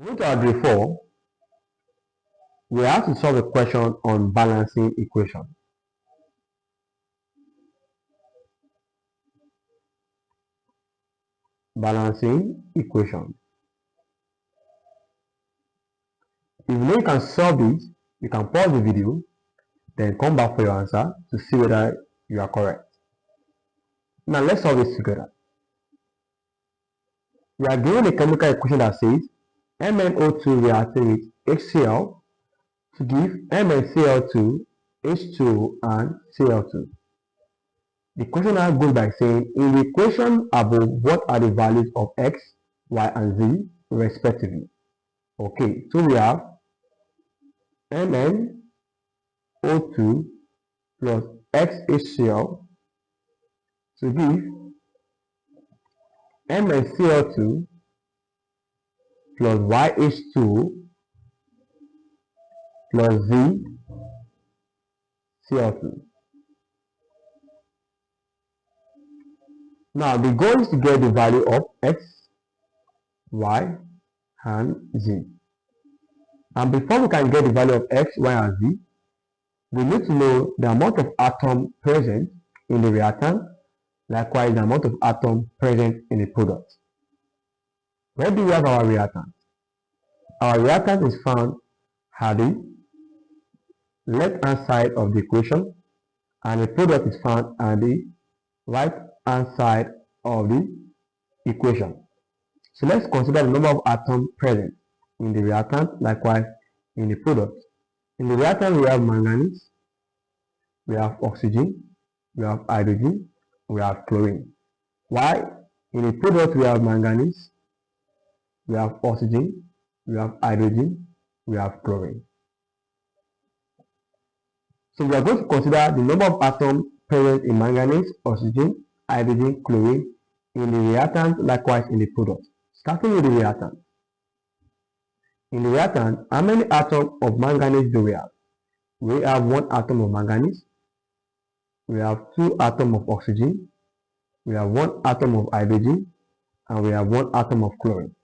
Moving to our grade 4, we have to solve a question on balancing equation. Balancing equation. If you know you can solve this, you can pause the video, then come back for your answer to see whether you are correct. Now let's solve this together. We are given a chemical equation that says MnO2 reacting with HCl to give MnCl2, H2O, and Cl2. The question now goes by saying, in the equation above, what are the values of x, y, and z respectively? Okay, so we have MnO2 plus XHCl to give MnCl2 plus YH2O plus ZCl2. Now the goal is to get the value of x, y, and z. And before we can get the value of x, y, and z, we need to know the amount of atom present in the reactant, likewise the amount of atom present in the product. Where do we have our reactant? Our reactant is found at the left hand side of the equation, and the product is found at the right hand side of the equation. So let's consider the number of atoms present in the reactant, likewise in the product. In the reactant we have manganese, we have oxygen, we have hydrogen, we have chlorine. While in the product we have manganese, we have oxygen, we have hydrogen, we have chlorine. So we are going to consider the number of atoms present in manganese, oxygen, hydrogen, chlorine in the reactant, likewise in the product. Starting with the reactant. In the reactant, how many atoms of manganese do we have? We have 1 atom of manganese, we have 2 atoms of oxygen, we have 1 atom of hydrogen, and we have 1 atom of chlorine.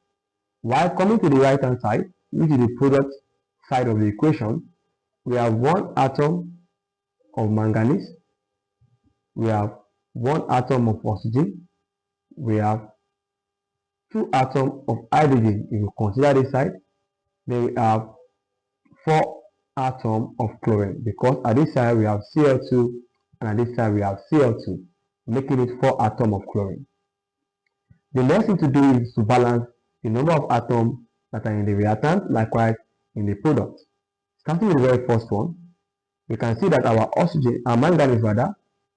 While coming to the right hand side, which is the product side of the equation, we have 1 atom of manganese, we have 1 atom of oxygen, we have 2 atoms of hydrogen if you consider this side, then we have 4 atoms of chlorine, because at this side we have Cl2 and at this side we have Cl2, making it 4 atoms of chlorine. The next thing to do is to balance the number of atoms that are in the reactant, likewise in the product. Starting with the very first one, we can see that our manganese rather,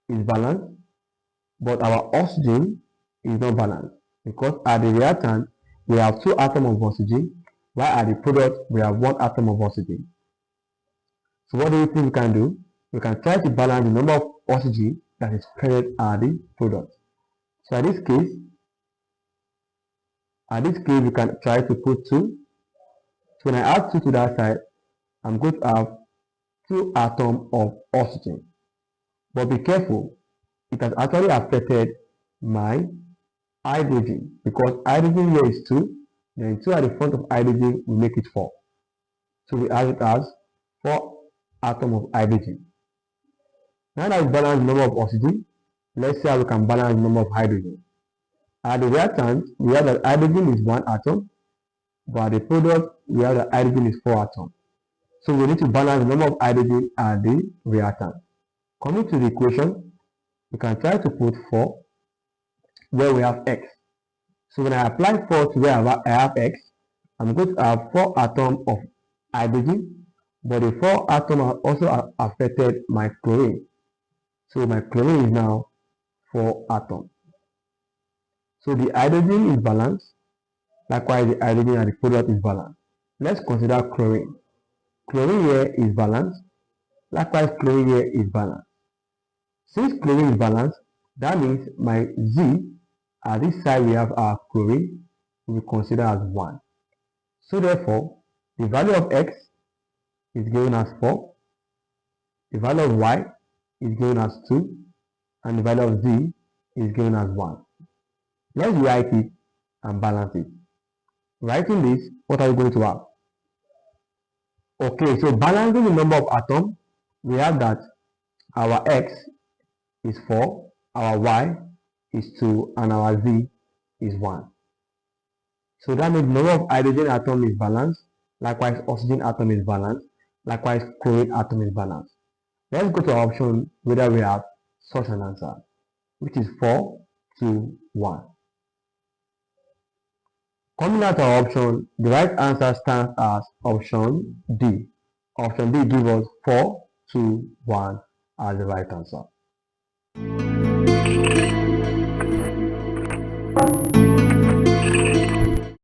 is balanced, but our oxygen is not balanced, because at the reactant we have 2 atoms of oxygen, while at the product we have 1 atom of oxygen. So what do you think we can do? We can try to balance the number of oxygen that is present at the product. So in this case we can try to put 2. So when I add 2 to that side, I'm going to have 2 atoms of oxygen. But be careful, it has actually affected my hydrogen, because hydrogen here is 2, then 2 at the front of hydrogen will make it 4. So we have it as 4 atoms of hydrogen. Now that we balance the number of oxygen, let's see how we can balance the number of hydrogen. At the reactant, we have that hydrogen is 1 atom, but at the product, we have that hydrogen is 4 atoms. So we need to balance the number of hydrogen at the reactant. Coming to the equation, we can try to put 4 where we have x. So when I apply 4 to where I have x, I'm going to have 4 atoms of hydrogen, but the 4 atoms also affected my chlorine. So my chlorine is now 4 atoms. So the hydrogen is balanced, likewise the hydrogen at the product is balanced. Let's consider chlorine. Chlorine here is balanced, likewise chlorine here is balanced. Since chlorine is balanced, that means my Z, at this side we have our chlorine, we consider as 1. So therefore, the value of x is given as 4, the value of y is given as 2, and the value of z is given as 1. Let's write it and balance it. Writing this, what are we going to have? Okay, so balancing the number of atoms, we have that our X is 4, our Y is 2, and our Z is 1. So that means the number of hydrogen atom is balanced, likewise oxygen atom is balanced, likewise chlorine atom is balanced. Let's go to our option whether we have such an answer, which is 4, 2, 1. Coming out our option, the right answer stands as option D. Option D gives us 4, 2, 1 as the right answer.